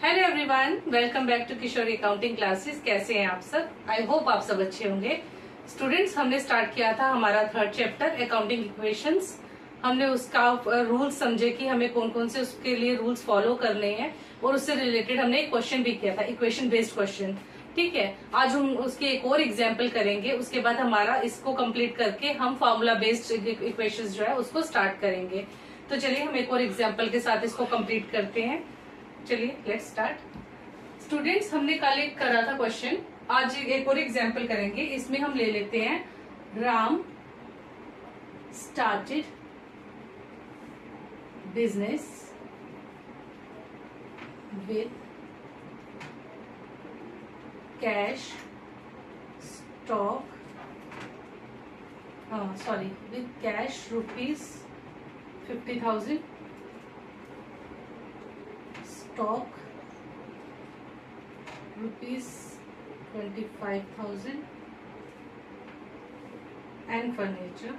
Hello everyone, welcome back to Kishori accounting classes. कैसे हैं आप सब? आई होप आप सब अच्छे होंगे। स्टूडेंट्स, हमने स्टार्ट किया था हमारा थर्ड चैप्टर अकाउंटिंग इक्वेशंस। हमने उसका रूल्स समझे कि हमें कौन कौन से उसके लिए रूल्स फॉलो करने हैं और उससे रिलेटेड हमने एक क्वेश्चन भी किया था, इक्वेशन बेस्ड क्वेश्चन। ठीक है, आज हम उसकी एक और एग्जाम्पल करेंगे। उसके बाद हमारा इसको कंप्लीट करके हम फार्मूला बेस्ड इक्वेशन जो है उसको स्टार्ट करेंगे। तो चलिए हम एक और एग्जाम्पल के साथ इसको कंप्लीट करते हैं। चलिए लेट्स स्टार्ट। स्टूडेंट्स, हमने कल एक करा था क्वेश्चन, आज एक और एग्जाम्पल करेंगे। इसमें हम ले लेते हैं Ram started business with cash stock with cash ₹50,000 stock ₹25,000 and furniture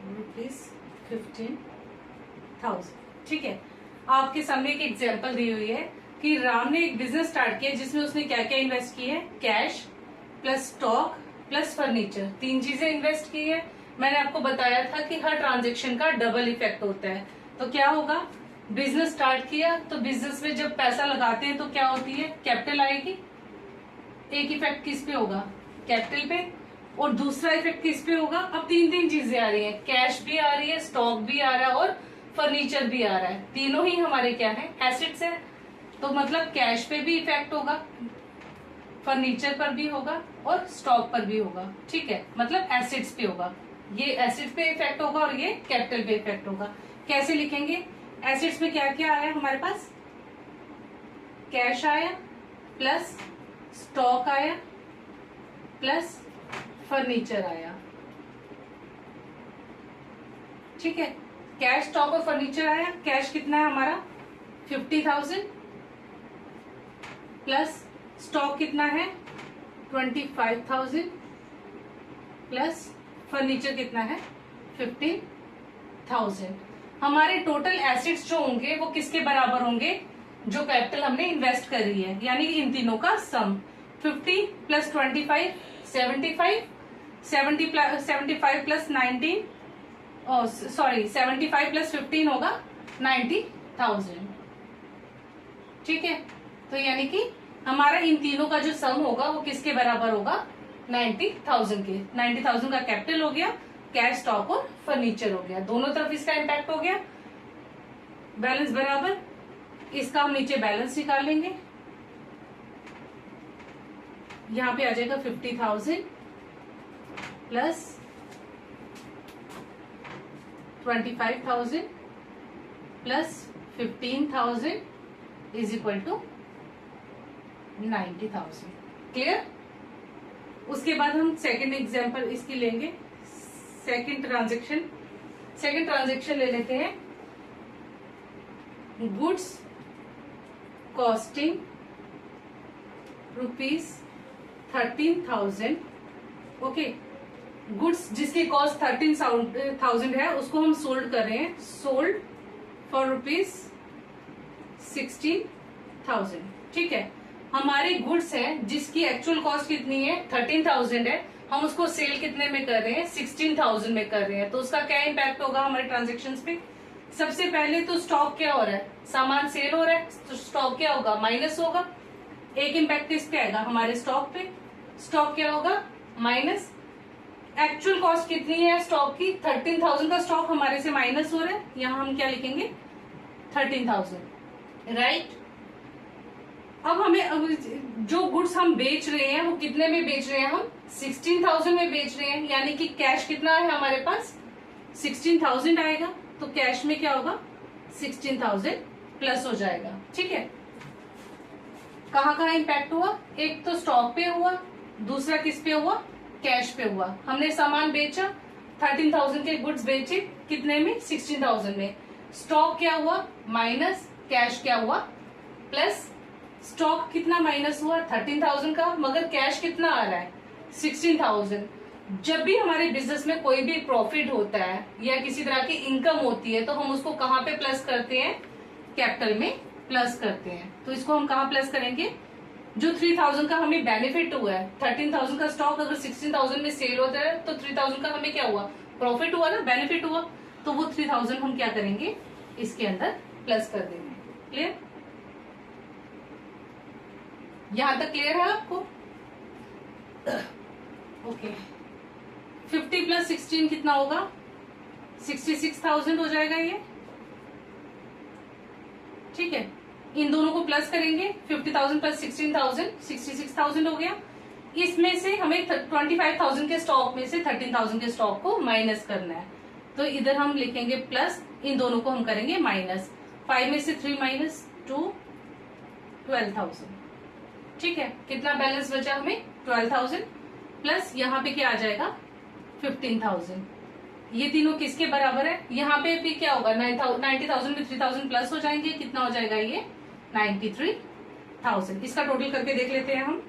₹15,000। ठीक है, आपके सामने एक एग्जाम्पल दी हुई है कि राम ने एक बिजनेस स्टार्ट किया जिसमें उसने क्या क्या इन्वेस्ट की है, cash plus stock plus furniture, तीन चीजें इन्वेस्ट की है। मैंने आपको बताया था कि हर ट्रांजैक्शन का डबल इफेक्ट होता है। तो क्या होगा, बिजनेस स्टार्ट किया तो बिजनेस में जब पैसा लगाते हैं तो क्या होती है, कैपिटल आएगी। एक इफेक्ट किस पे होगा, कैपिटल पे, और दूसरा इफेक्ट किस पे होगा। अब तीन तीन चीजें आ रही हैं, कैश भी आ रही है, स्टॉक भी आ रहा है और फर्नीचर भी आ रहा है। तीनों ही हमारे क्या है, एसेट्स है। तो मतलब कैश पे भी इफेक्ट होगा, फर्नीचर पर भी होगा और स्टॉक पर भी होगा। ठीक है, मतलब एसेट्स पे होगा, ये एसेट्स पे इफेक्ट होगा और ये कैपिटल पे इफेक्ट होगा। कैसे लिखेंगे, एसेट्स में क्या क्या आया हमारे पास, कैश आया प्लस स्टॉक आया प्लस फर्नीचर आया। ठीक है, कैश स्टॉक और फर्नीचर आया। कैश कितना है हमारा 50,000 प्लस स्टॉक कितना है 25,000 प्लस फर्नीचर कितना है 15,000। हमारे टोटल एसेट्स जो होंगे वो किसके बराबर होंगे, जो कैपिटल हमने इन्वेस्ट करी है, यानी कि इन तीनों का सम 50 प्लस 25 75 75 प्लस 19 75 प्लस 15 होगा 90,000। ठीक है, तो यानी कि हमारा इन तीनों का जो सम होगा वो किसके बराबर होगा, 90,000 के। 90,000 का कैपिटल हो गया, कैश स्टॉक और फर्नीचर हो गया, दोनों तरफ इसका इम्पैक्ट हो गया। बैलेंस बराबर, इसका हम नीचे बैलेंस निकालेंगे। यहां पे आ जाएगा 50,000 plus 25,000 plus 15,000 is equal to 90,000। Clear. उसके बाद हम सेकंड एग्जांपल इसकी लेंगे। सेकंड ट्रांजैक्शन ले लेते हैं, गुड्स कॉस्टिंग ₹13,000। ओके, गुड्स जिसकी कॉस्ट 13,000 है उसको हम सोल्ड कर रहे हैं, सोल्ड फॉर ₹16,000। ठीक है, हमारे गुड्स है जिसकी एक्चुअल कॉस्ट कितनी है 13,000 है, हम उसको सेल कितने में कर रहे हैं 16,000 में कर रहे हैं। तो उसका क्या इम्पैक्ट होगा हमारे ट्रांजेक्शन्स पे। सबसे पहले तो स्टॉक क्या हो रहा है, सामान सेल हो रहा है तो स्टॉक क्या होगा, माइनस होगा। एक इम्पैक्ट किस पे आएगा, हमारे स्टॉक पे। स्टॉक क्या होगा, माइनस। एक्चुअल कॉस्ट कितनी है स्टॉक की 13,000 का स्टॉक हमारे से माइनस हो रहा है, यहाँ हम क्या लिखेंगे 13,000। राइट। अब हमें जो गुड्स हम बेच रहे हैं वो कितने में बेच रहे हैं, हम 16,000 में बेच रहे हैं, यानी कि कैश कितना है हमारे पास 16,000 आएगा। तो कैश में क्या होगा 16,000 प्लस हो जाएगा। ठीक है, कहाँ कहाँ इम्पैक्ट हुआ, एक तो स्टॉक पे हुआ, दूसरा किस पे हुआ, कैश पे हुआ। हमने सामान बेचा, 13,000 के गुड्स बेचे, कितने में 16,000 में। स्टॉक क्या हुआ माइनस, कैश क्या हुआ प्लस। स्टॉक कितना माइनस हुआ 13,000 का, मगर कैश कितना आ रहा है 16,000। जब भी हमारे बिजनेस में कोई भी प्रॉफिट होता है या किसी तरह की इनकम होती है तो हम उसको कहाँ पे प्लस करते हैं, कैपिटल में प्लस करते हैं। तो इसको हम कहाँ प्लस करेंगे, जो 3000 का हमें बेनिफिट हुआ है, 13,000 का स्टॉक अगर 16,000 में सेल होता है तो 3,000 का हमें क्या हुआ, प्रॉफिट हुआ ना, बेनिफिट हुआ। तो वो 3,000 हम क्या करेंगे, इसके अंदर प्लस कर देंगे। क्लियर, यहां तक क्लियर है आपको? ओके 50 प्लस 16 कितना होगा, 66,000 हो जाएगा ये। ठीक है, इन दोनों को प्लस करेंगे, 50,000 प्लस 16,000 66,000 हो गया। इसमें से हमें 25,000 के स्टॉक में से 13,000 के स्टॉक को माइनस करना है। तो इधर हम लिखेंगे प्लस, इन दोनों को हम करेंगे माइनस। 5 में से 3 माइनस 2, 12,000। ठीक है, कितना बैलेंस बचा हमें, 12,000 प्लस यहाँ पे क्या आ जाएगा, 15,000। ये तीनों किसके बराबर है, यहाँ पे भी क्या होगा, 90,000 में 3,000 प्लस हो जाएंगे, कितना हो जाएगा ये 93,000। इसका टोटल करके देख लेते हैं हम,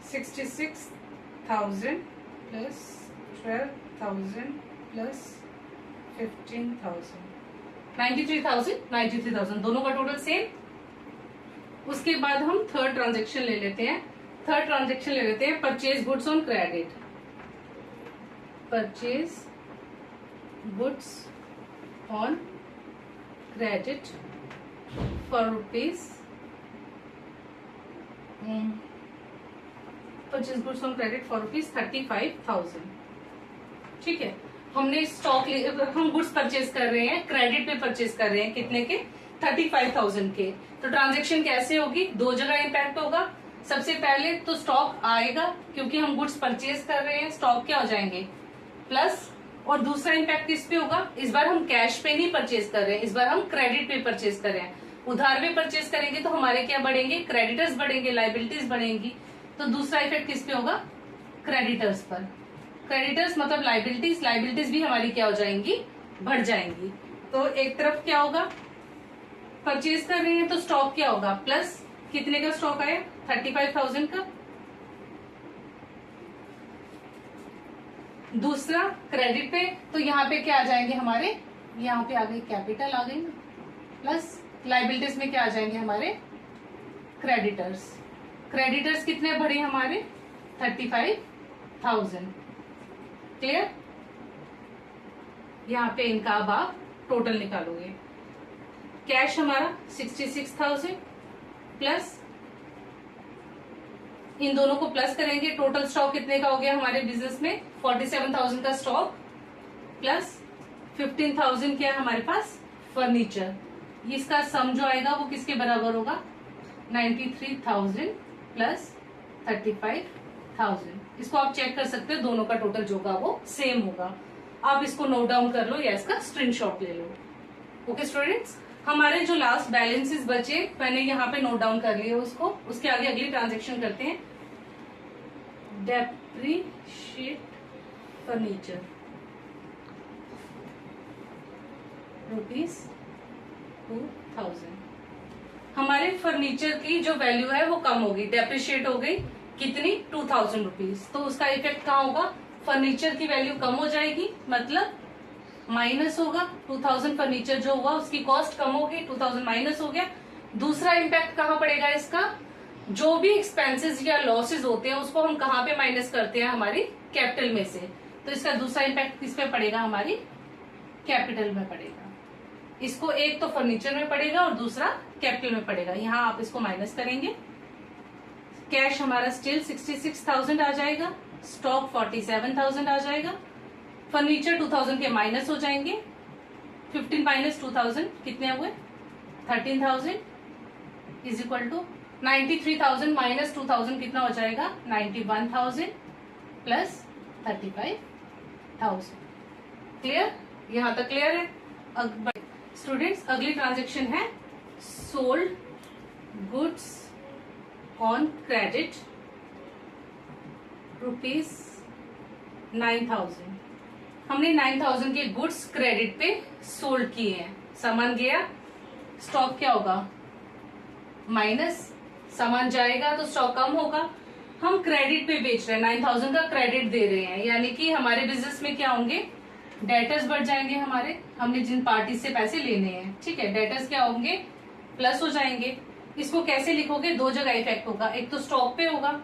66,000 प्लस 12,000 प्लस 15,000, 93,000 दोनों का टोटल सेम। उसके बाद हम थर्ड ट्रांजेक्शन ले लेते हैं। Purchase goods on credit. Purchase goods on credit for rupees, purchase goods on credit for rupees 35,000। ठीक है, हमने स्टॉक, हम गुड्स परचेज कर रहे हैं, क्रेडिट पे परचेज कर रहे हैं, कितने के, 35,000 के। तो ट्रांजेक्शन कैसे होगी, दो जगह इम्पैक्ट होगा। सबसे पहले तो स्टॉक आएगा, क्योंकि हम गुड्स परचेज कर रहे हैं, स्टॉक क्या हो जाएंगे प्लस। और दूसरा इम्पैक्ट किस पे होगा, इस बार हम कैश पे नहीं परचेज कर रहे हैं, इस बार हम क्रेडिट पे परचेज कर रहे हैं। उधार में परचेज करेंगे तो हमारे क्या बढ़ेंगे, क्रेडिटर्स बढ़ेंगे, लाइबिलिटीज बढ़ेंगी। तो दूसरा इफेक्ट किस पे होगा, क्रेडिटर्स पर। क्रेडिटर्स मतलब लाइबिलिटीज भी हमारी क्या हो जाएंगी, बढ़ जाएंगी। तो एक तरफ क्या होगा, परचेज कर रहे हैं तो स्टॉक क्या होगा प्लस, कितने का स्टॉक आया, 35,000 का। दूसरा क्रेडिट पे, तो यहाँ पे क्या आ जाएंगे हमारे, यहाँ पे आ गई कैपिटल आ गई ना, प्लस लाइबिलिटीज में क्या आ जाएंगे हमारे क्रेडिटर्स। क्रेडिटर्स कितने बढ़े हमारे, 35,000। क्लियर, यहाँ पे इनका अब आप टोटल निकालोगे। कैश हमारा 66,000 प्लस, इन दोनों को प्लस करेंगे, टोटल स्टॉक कितने का हो गया हमारे बिजनेस में, 47,000 का स्टॉक प्लस 15,000 क्या है हमारे पास, फर्नीचर। इसका सम जो आएगा वो किसके बराबर होगा, 93,000 प्लस 35,000। इसको आप चेक कर सकते हो, दोनों का टोटल जो होगा वो सेम होगा। आप इसको नोट डाउन कर लो या इसका स्क्रीनशॉट ले लो। ओके स्टूडेंट्स, हमारे जो लास्ट बैलेंसेस बचे मैंने यहाँ पे नोट डाउन कर लिए उसको। उसके आगे अगली ट्रांजेक्शन करते हैं, डेप्रीशिएट फर्नीचर ₹2,000। हमारे फर्नीचर की जो वैल्यू है वो कम होगी, डेप्रिशिएट हो गई, कितनी, 2,000 रुपीज। तो उसका इफेक्ट कहाँ होगा, फर्नीचर की वैल्यू कम हो जाएगी, मतलब माइनस होगा। 2,000 फर्नीचर जो हुआ उसकी कॉस्ट कम होगी, 2,000 माइनस हो गया। दूसरा इम्पैक्ट कहाँ पड़ेगा इसका, जो भी एक्सपेंसेस या लॉसेस होते हैं उसको हम कहाँ पे माइनस करते हैं, हमारी कैपिटल में से। तो इसका दूसरा इम्पैक्ट किस पे पड़ेगा, हमारी कैपिटल में पड़ेगा। इसको एक तो फर्नीचर में पड़ेगा और दूसरा कैपिटल में पड़ेगा। यहाँ आप इसको माइनस करेंगे। कैश हमारा स्टिल 66,000 आ जाएगा, स्टॉक 47,000 आ जाएगा, फर्नीचर 2,000 के माइनस हो जाएंगे, 15 माइनस 2,000 कितने हुए, 13,000 इज इक्वल टू 93,000 माइनस 2,000 कितना हो जाएगा, 91,000 प्लस 35,000। क्लियर, यहाँ तक क्लियर है। स्टूडेंट्स अगली ट्रांजेक्शन है सोल्ड गुड्स ऑन क्रेडिट ₹9,000। हमने 9,000 के गुड्स क्रेडिट पे सोल्ड किए हैं। सामान गया, स्टॉक क्या होगा माइनस, सामान जाएगा तो स्टॉक कम होगा। हम क्रेडिट पे बेच रहे हैं, 9,000 का क्रेडिट दे रहे हैं, यानी कि हमारे बिजनेस में क्या होंगे, डेटर्स बढ़ जाएंगे हमारे, हमने जिन पार्टी से पैसे लेने हैं, ठीक है, डेटर्स क्या होंगे, प्लस हो जाएंगे। इसको कैसे लिखोगे, दो जगह इफेक्ट होगा, एक तो स्टॉक पे होगा,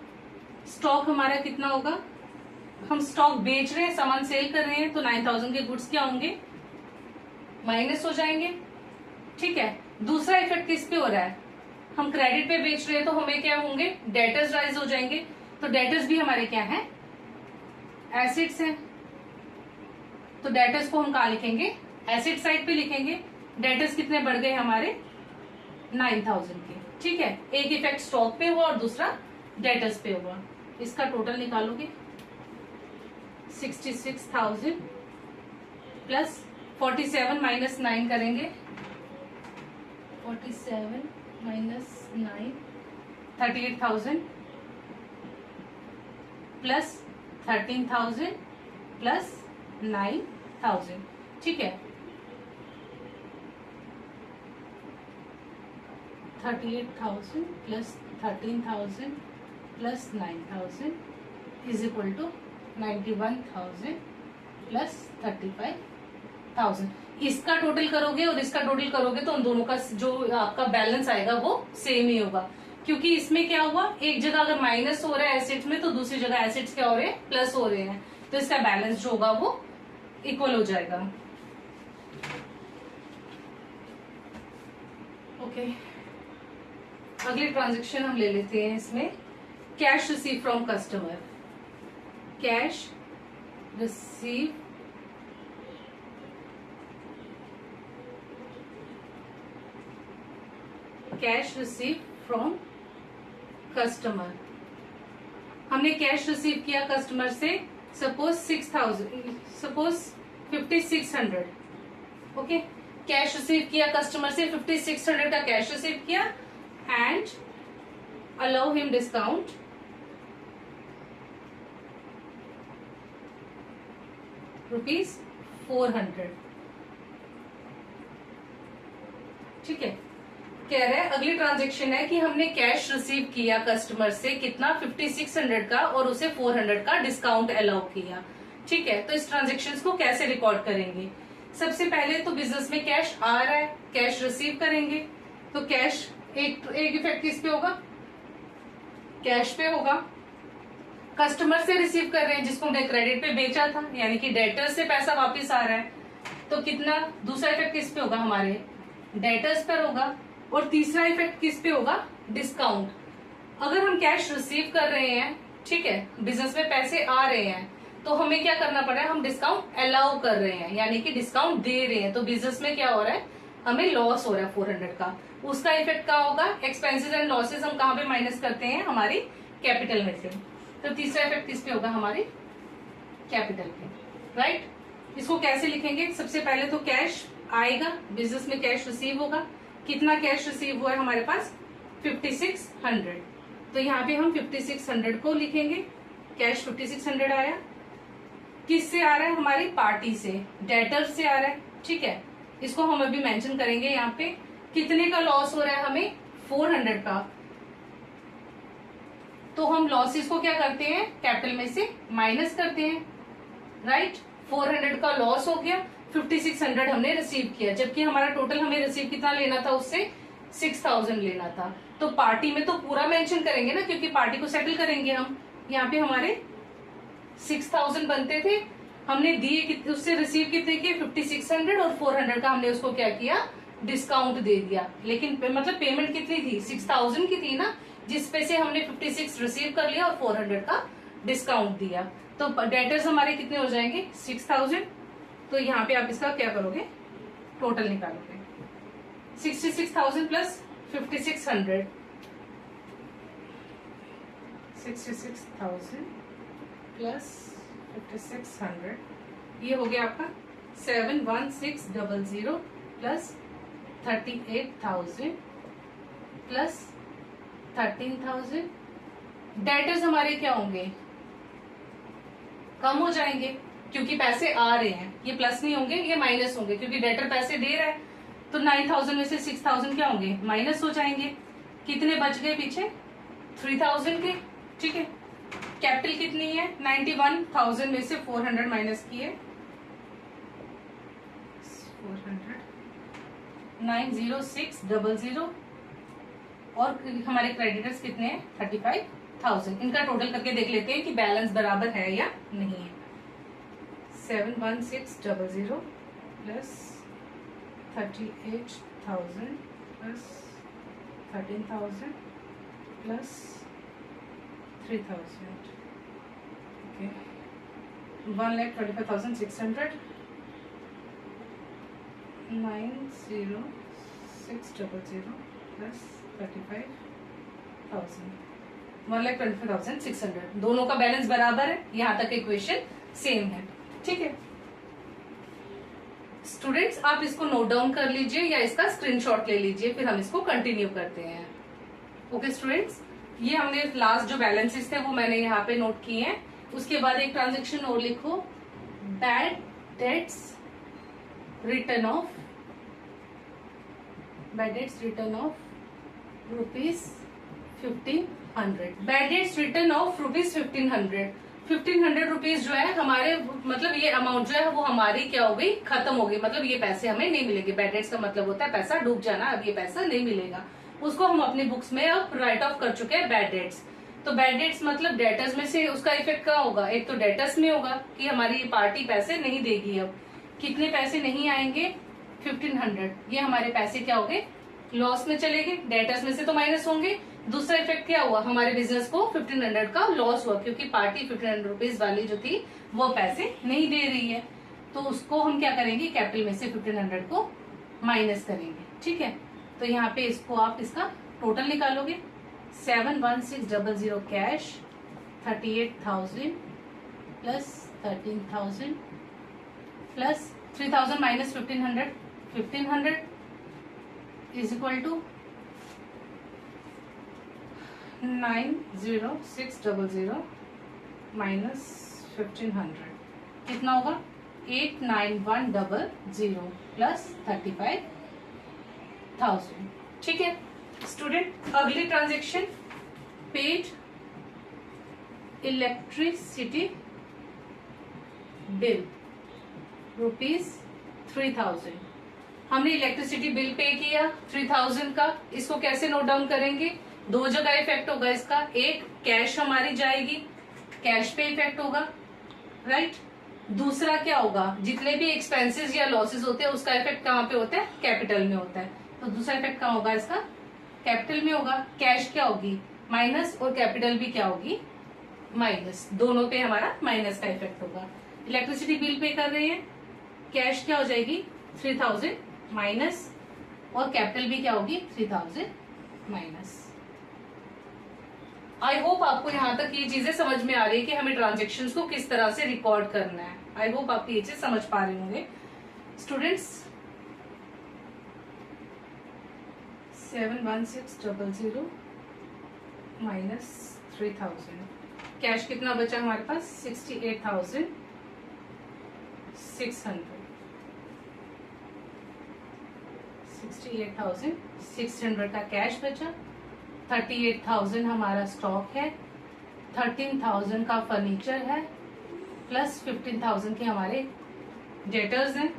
स्टॉक हमारा कितना होगा, हम स्टॉक बेच रहे हैं, सामान सेल कर रहे हैं, तो 9,000 के गुड्स क्या होंगे, माइनस हो जाएंगे, ठीक है। दूसरा इफेक्ट किस पे हो रहा है, हम क्रेडिट पे बेच रहे हैं, तो हमें क्या होंगे, डेटर्स राइज हो जाएंगे, तो डेटर्स भी हमारे क्या है, एसेट्स हैं, तो डेटर्स को हम कहा लिखेंगे, एसेट साइड पे लिखेंगे। डेटर्स कितने बढ़ गए हमारे, 9,000 के, ठीक है। एक इफेक्ट स्टॉक पे हुआ और दूसरा डेटर्स पे हुआ। इसका टोटल निकालोगे, 66,000 प्लस 47 माइनस 9 करेंगे, 47 माइनस 9, 38,000 प्लस 13,000 प्लस 9,000, ठीक है। 38,000 plus 13,000 plus 9,000 is equal to 91,000 plus 35,000। इसका टोटल करोगे और इसका टोटल करोगे तो उन दोनों का जो आपका बैलेंस आएगा वो सेम ही होगा, क्योंकि इसमें क्या हुआ, एक जगह अगर माइनस हो रहा है एसेट्स में, तो दूसरी जगह एसेट्स क्या हो रहे हैं, प्लस हो रहे हैं, तो इसका बैलेंस जो होगा वो इक्वल हो जाएगा। ओके, अगली ट्रांजेक्शन हम ले लेते हैं इसमें, cash receive from customer, cash receive from customer. हमने कैश रिसीव किया कस्टमर से, सपोज 5600, ओके, कैश रिसीव किया कस्टमर से 5600 का कैश रिसीव किया, एंड अलाउ हिम डिस्काउंट ₹400, ठीक है। कह रहे हैं अगली ट्रांजेक्शन है कि हमने कैश रिसीव किया कस्टमर से कितना, 5600 का, और उसे 400 का डिस्काउंट अलाउ किया, ठीक है। तो इस ट्रांजेक्शन को कैसे रिकॉर्ड करेंगे, सबसे पहले तो बिजनेस में कैश आ रहा है, कैश रिसीव करेंगे, तो कैश एक इफेक्ट किस पे होगा, कैश पे होगा। कस्टमर से रिसीव कर रहे हैं जिसको हमने क्रेडिट पे बेचा था, यानी कि डेटर्स से पैसा वापस आ रहा है, तो कितना, दूसरा इफेक्ट किस पे होगा, हमारे डेटर्स पर होगा, और तीसरा इफेक्ट किस पे होगा, डिस्काउंट। अगर हम कैश रिसीव कर रहे हैं, ठीक है, बिजनेस में पैसे आ रहे हैं, तो हमें क्या करना पड़ रहा है, हम डिस्काउंट अलाउ कर रहे हैं, यानी कि डिस्काउंट दे रहे हैं, तो बिजनेस में क्या हो रहा है, हमें लॉस हो रहा है 400 का। उसका इफेक्ट क्या होगा, एक्सपेंसेस एंड लॉसेस हम कहाँ पे माइनस करते हैं, हमारी कैपिटल में से, तो तीसरा इफेक्ट किस पे होगा, हमारी कैपिटल पे, राइट। इसको कैसे लिखेंगे, सबसे पहले तो कैश आएगा, बिजनेस में कैश रिसीव होगा, कितना कैश रिसीव हुआ है हमारे पास, 5600, तो यहाँ पे हम 5600 को लिखेंगे, कैश 5600 आया, किससे आ रहा है, हमारी पार्टी से, डेटर से आ रहा है, ठीक है। इसको हम अभी मेंशन करेंगे, यहाँ पे कितने का लॉस हो रहा है हमें, 400 का, तो हम लॉसेस को क्या करते हैं, कैपिटल में से माइनस करते हैं, राइट। 400 का लॉस हो गया, 5600 हमने रिसीव किया, जबकि हमारा टोटल हमें रिसीव कितना लेना था, उससे 6000 लेना था, तो पार्टी में तो पूरा मेंशन करेंगे ना, क्योंकि पार्टी को सेटल करेंगे हम। यहाँ पे हमारे 6000 बनते थे, हमने दिए उससे रिसीव कितने किए, 5600, और 400 का हमने उसको क्या किया, डिस्काउंट दे दिया, लेकिन मतलब पेमेंट कितनी थी, 6000 की थी ना, जिस पे से हमने 56 रिसीव कर लिया और 400 का डिस्काउंट दिया, तो डेटर्स हमारे कितने हो जाएंगे, 6000। तो यहाँ पे आप इसका क्या करोगे, टोटल निकालोगे, 66,000 प्लस 5600, 66,000 प्लस 5600, ये हो गया आपका 71600 प्लस 38,000 प्लस 13,000। डेटर्स हमारे क्या होंगे, कम हो जाएंगे, क्योंकि पैसे आ रहे हैं, ये प्लस नहीं होंगे, ये माइनस होंगे, क्योंकि डेटर पैसे दे रहा है, तो 9,000 में से 6,000 क्या होंगे, माइनस हो जाएंगे, कितने बच गए पीछे, 3,000 के, ठीक है। कैपिटल कितनी है 91,000 में से 400 माइनस किए 400 90600 और हमारे क्रेडिटर्स कितने हैं 35,000। इनका टोटल करके देख लेते हैं कि बैलेंस बराबर है या नहीं है। 71600 plus 38,000 plus 13,000 plus 3,000 okay 1,35,600 90600 plus 35,000 1,25,600 दोनों का बैलेंस बराबर है। यहाँ तक इक्वेशन सेम है। ठीक है स्टूडेंट्स, आप इसको नोट डाउन कर लीजिए या इसका स्क्रीनशॉट ले लीजिए, फिर हम इसको कंटिन्यू करते हैं। ओके स्टूडेंट्स, ये हमने लास्ट जो बैलेंसेस थे वो मैंने यहाँ पे नोट किए हैं। उसके बाद एक ट्रांजेक्शन और लिखो, bad debts return of ₹1,500। Bad debts return of ₹1,500। 1,500 rupees जो है हमारे, मतलब ये अमाउंट जो है वो हमारी क्या हो गई, खत्म हो गई। मतलब ये पैसे हमें नहीं मिलेंगे। बैड डेट्स का मतलब होता है पैसा डूब जाना। अब ये पैसा नहीं मिलेगा। उसको हम अपनी बुक्स में अब राइट ऑफ कर चुके हैं बैड डेट्स। तो बैड डेट्स मतलब डेटर्स में से उसका इफेक्ट क्या होगा, एक तो डेटर्स में होगा कि हमारी ये पार्टी पैसे नहीं देगी। अब कितने पैसे नहीं आएंगे 1,500। ये हमारे पैसे क्या हो गए, लॉस में चले गए। डेटर्स में से तो माइनस होंगे। दूसरा इफेक्ट क्या हुआ, हमारे बिजनेस को 1,500 का लॉस हुआ क्योंकि पार्टी 1,500 रुपीज वाली जो थी वो पैसे नहीं दे रही है। तो उसको हम क्या करेंगे, कैपिटल में से 1,500 को माइनस करेंगे। ठीक है, तो यहाँ पे इसको आप इसका टोटल निकालोगे। 71600 cash, 38,000 plus 13,000 plus 3,000 minus 1,500, 1,500 is equal to 90600 minus 1,500 कितना होगा 89100 प्लस 35,000। ठीक है स्टूडेंट, अगली ट्रांजेक्शन, पेड इलेक्ट्रिसिटी बिल ₹3,000। हमने इलेक्ट्रिसिटी बिल पे किया 3,000 का। इसको कैसे नोट डाउन करेंगे, दो जगह इफेक्ट होगा इसका। एक कैश हमारी जाएगी, कैश पे इफेक्ट होगा, राइट। दूसरा क्या होगा, जितने भी एक्सपेंसेस या लॉसेस होते हैं उसका इफेक्ट कहाँ पे होता है, कैपिटल में होता है। तो दूसरा इफेक्ट कहाँ होगा इसका, कैपिटल में होगा। कैश क्या होगी माइनस और कैपिटल भी क्या होगी माइनस, दोनों पे हमारा माइनस का इफेक्ट होगा। इलेक्ट्रिसिटी बिल पे कर रहे हैं, कैश क्या हो जाएगी 3,000 माइनस और कैपिटल भी क्या होगी 3,000 माइनस। आई होप आपको यहाँ तक ये चीजें समझ में आ रही है कि हमें ट्रांजेक्शन्स को किस तरह से रिकॉर्ड करना है। आई होप आप ये चीज समझ पा रहे होंगे स्टूडेंट्स। 71600 माइनस 3,000, कैश कितना बचा हमारे पास 68,600, 68,600 का कैश बचा। 38,000 हमारा स्टॉक है, 13,000 का फर्नीचर है, प्लस 15,000 के हमारे डेटर्स हैं।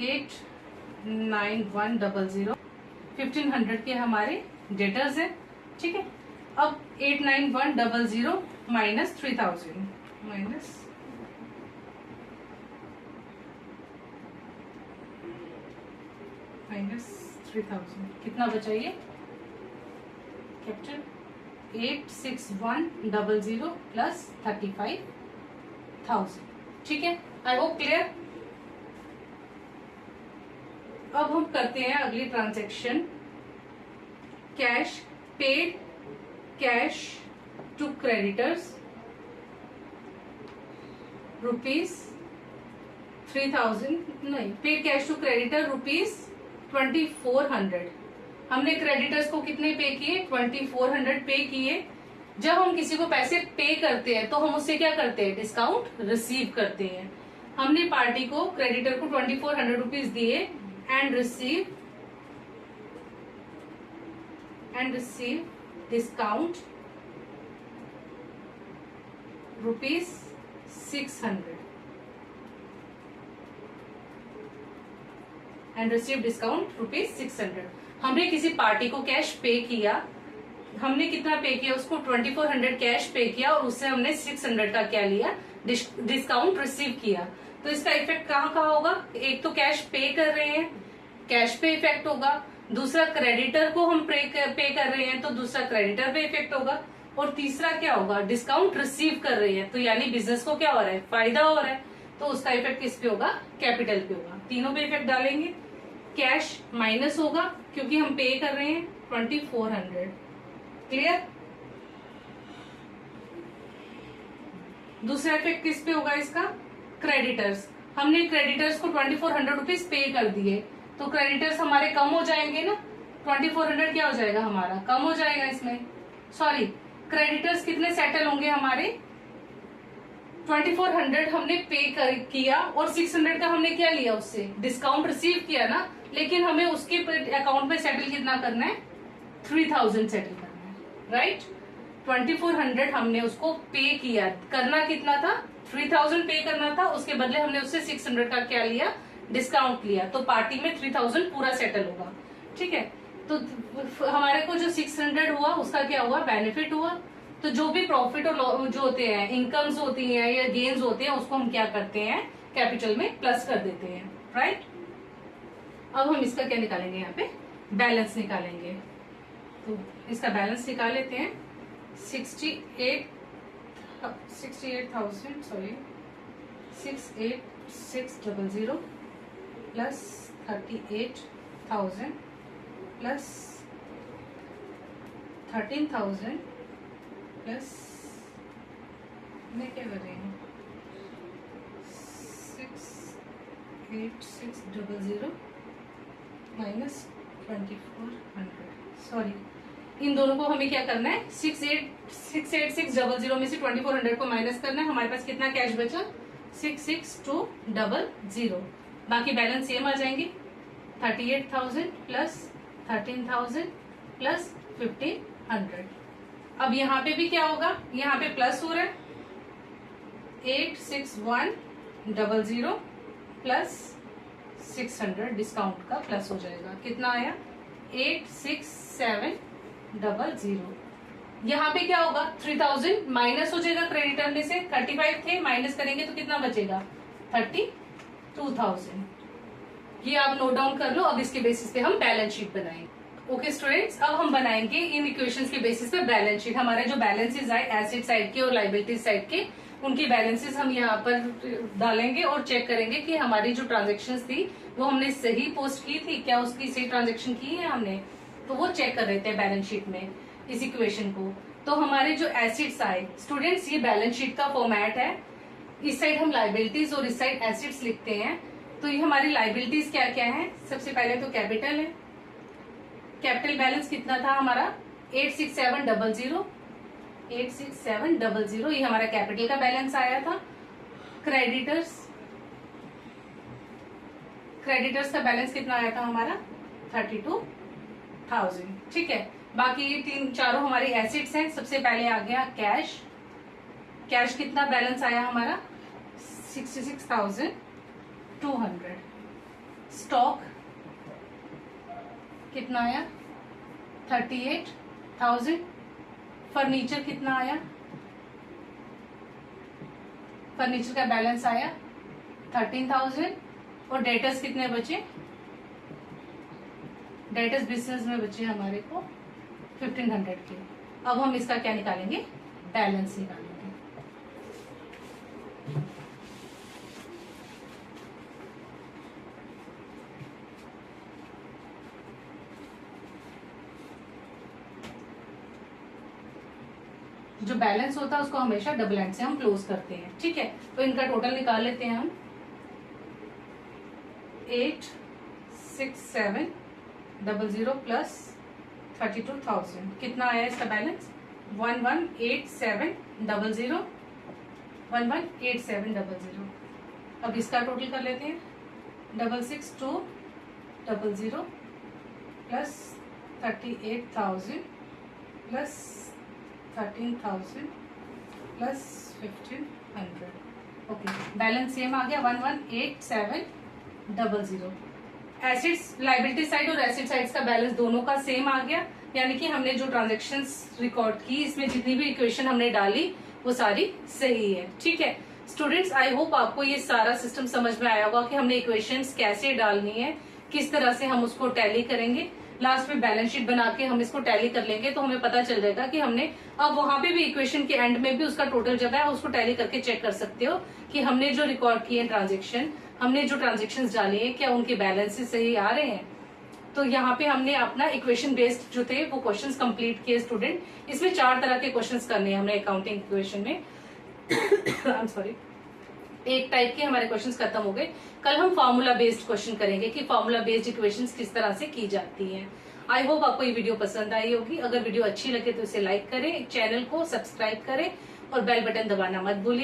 89100, 1,500 के हमारे डेटर्स हैं। ठीक है, अब 89100 माइनस 3,000 माइनस माइनस 3,000 कितना बचा ये कैपिटल 86100 प्लस 35,000। ठीक है, आई होप क्लियर। अब हम करते हैं अगली transaction, cash paid cash to creditors ₹3,000 नहीं, पेड कैश टू क्रेडिटर ₹2,400। हमने क्रेडिटर्स को कितने पे किए 2,400 पे किए। जब हम किसी को पैसे पे करते हैं तो हम उससे क्या करते हैं, डिस्काउंट रिसीव करते हैं। हमने पार्टी को क्रेडिटर को 2,400 रुपीज दिए and receive discount ₹600 and receive discount ₹600। हमने किसी पार्टी को कैश पे किया, हमने कितना पे किया उसको 2400 कैश पे किया और उससे हमने 600 का क्या लिया, डिस्काउंट रिसीव किया। तो इसका इफेक्ट कहाँ कहाँ होगा, एक तो कैश पे कर रहे हैं, कैश पे इफेक्ट होगा, दूसरा क्रेडिटर को हम पे कर रहे हैं तो दूसरा क्रेडिटर पे इफेक्ट होगा, और तीसरा क्या होगा, डिस्काउंट रिसीव कर रही है तो यानी बिजनेस को क्या हो रहा है, फायदा हो रहा है, तो उसका इफेक्ट किस पे होगा, कैपिटल पे होगा। तीनों पे इफेक्ट डालेंगे, कैश माइनस होगा क्योंकि हम पे कर रहे हैं 2400। क्लियर। दूसरा इफेक्ट किस पे होगा इसका, क्रेडिटर्स। हमने क्रेडिटर्स को 2400 रुपीज पे कर दिए तो क्रेडिटर्स हमारे कम हो जाएंगे ना, 2400 क्या हो जाएगा हमारा, कम हो जाएगा इसमें। सॉरी, क्रेडिटर्स कितने सेटल होंगे हमारे, 2400 हमने पे किया और 600 का हमने क्या लिया, उससे डिस्काउंट रिसीव किया ना, लेकिन हमें उसके अकाउंट में सेटल कितना करना है, 3000 सेटल करना है, राइट। 2400 हमने उसको पे किया, करना कितना था, 3000 पे करना था, उसके बदले हमने उससे 600 का क्या लिया, डिस्काउंट लिया, तो पार्टी में 3000 पूरा सेटल होगा। ठीक है, तो हमारे को जो 600 हुआ उसका क्या हुआ, बेनिफिट हुआ। तो जो भी प्रॉफिट और जो होते हैं, इनकम्स होती हैं या गेन्स होते हैं, उसको हम क्या करते हैं, कैपिटल में प्लस कर देते हैं, राइट। अब हम इसका क्या निकालेंगे, यहाँ पे बैलेंस निकालेंगे। तो इसका बैलेंस निकाल लेते हैं। 68600 प्लस 38,000 प्लस 13,000 प्लस, मैं क्या कर रही हूँ, 68600 माइनस 2400। सॉरी, इन दोनों को हमें क्या करना है, 68600 में से 2400 को माइनस करना है। हमारे पास कितना कैश बचा, 66200। बाकी बैलेंस सेम आ जाएंगे, 38,000 प्लस 13,000 प्लस 1500। अब यहाँ पे भी क्या होगा, यहाँ पे प्लस हो रहा है, 86100 प्लस 600 डिस्काउंट का प्लस हो जाएगा, कितना आया, 86700। यहाँ पे क्या होगा, 3000 माइनस हो जाएगा क्रेडिटर में से, 35 थे, माइनस करेंगे तो कितना बचेगा, 32,000। ये आप नोट डाउन कर लो। अब इसके बेसिस पे हम बैलेंस शीट बनाएंगे। ओके स्टूडेंट्स, अब हम बनाएंगे इन इक्वेशंस के बेसिस पे बैलेंस शीट। हमारे जो बैलेंसेस आए एसेट साइड के और लायबिलिटी साइड के, उनकी बैलेंसेस हम यहाँ पर डालेंगे और चेक करेंगे कि हमारी जो ट्रांजेक्शन्स थी वो हमने सही पोस्ट की थी, क्या उसकी सही ट्रांजेक्शन की है हमने, तो वो चेक कर रहे थे बैलेंस शीट में इस इक्वेशन को। तो हमारे जो एसेट्स आए स्टूडेंट्स, ये बैलेंस शीट का फॉर्मेट है। इस साइड हम लायबिलिटीज और इस साइड एसेट्स लिखते हैं। तो ये हमारी लायबिलिटीज क्या क्या है, सबसे पहले तो कैपिटल है। कैपिटल बैलेंस कितना था हमारा, 86700, 86700, ये हमारा कैपिटल का बैलेंस आया था। क्रेडिटर्स का बैलेंस कितना आया था हमारा, 32,000। ठीक है, बाकी ये तीन चारों हमारी एसेट्स हैं। सबसे पहले आ गया कैश। कैश कितना बैलेंस आया हमारा, 66,200। स्टॉक कितना आया, 38,000। फर्नीचर कितना आया, फर्नीचर का बैलेंस आया 13,000। और डेटर्स कितने बचे, डेटर्स बिजनेस में बचे हमारे को 1500 के। अब हम इसका क्या निकालेंगे, बैलेंस निकालेंगे। जो बैलेंस होता है उसको हमेशा डबल एंड से हम क्लोज करते हैं। ठीक है, तो इनका टोटल निकाल लेते हैं हम। 86700 प्लस 32,000, कितना आया इसका बैलेंस, 118700, 118700। अब इसका टोटल कर लेते हैं, 66200 plus 38,000 plus 13,000 plus 1,500। Okay, balance same आ गया 118700। एसेट्स लायबिलिटी साइड और एसेट साइड का बैलेंस दोनों का सेम आ गया, यानी कि हमने जो ट्रांजेक्शन्स रिकॉर्ड की इसमें जितनी भी इक्वेशन हमने डाली वो सारी सही है। ठीक है स्टूडेंट्स, आई होप आपको ये सारा सिस्टम समझ में आया होगा कि हमने इक्वेशंस कैसे डालनी है, किस तरह से हम उसको टैली करेंगे। लास्ट में बैलेंस शीट बना के हम इसको टैली कर लेंगे तो हमें पता चल जाएगा कि हमने, अब वहां पे भी इक्वेशन के एंड में भी उसका टोटल जब है उसको टैली करके चेक कर सकते हो कि हमने जो रिकॉर्ड किए ट्रांजेक्शन, हमने जो ट्रांजेक्शन डाली है क्या उनके बैलेंसेस सही आ रहे हैं। तो यहाँ पे हमने अपना इक्वेशन बेस्ड जो थे वो क्वेश्चंस कंप्लीट किए स्टूडेंट। इसमें 4 तरह के क्वेश्चंस करने हैं हमने अकाउंटिंग इक्वेशन में। आई एम सॉरी, एक टाइप के हमारे क्वेश्चंस खत्म हो गए। कल हम फार्मूला बेस्ड क्वेश्चन करेंगे कि फार्मूला बेस्ड इक्वेशंस किस तरह से की जाती हैं। आई होप आपको ये वीडियो पसंद आई होगी। अगर वीडियो अच्छी लगे तो इसे लाइक करें, चैनल को सब्सक्राइब करें और बेल बटन दबाना मत भूलिए।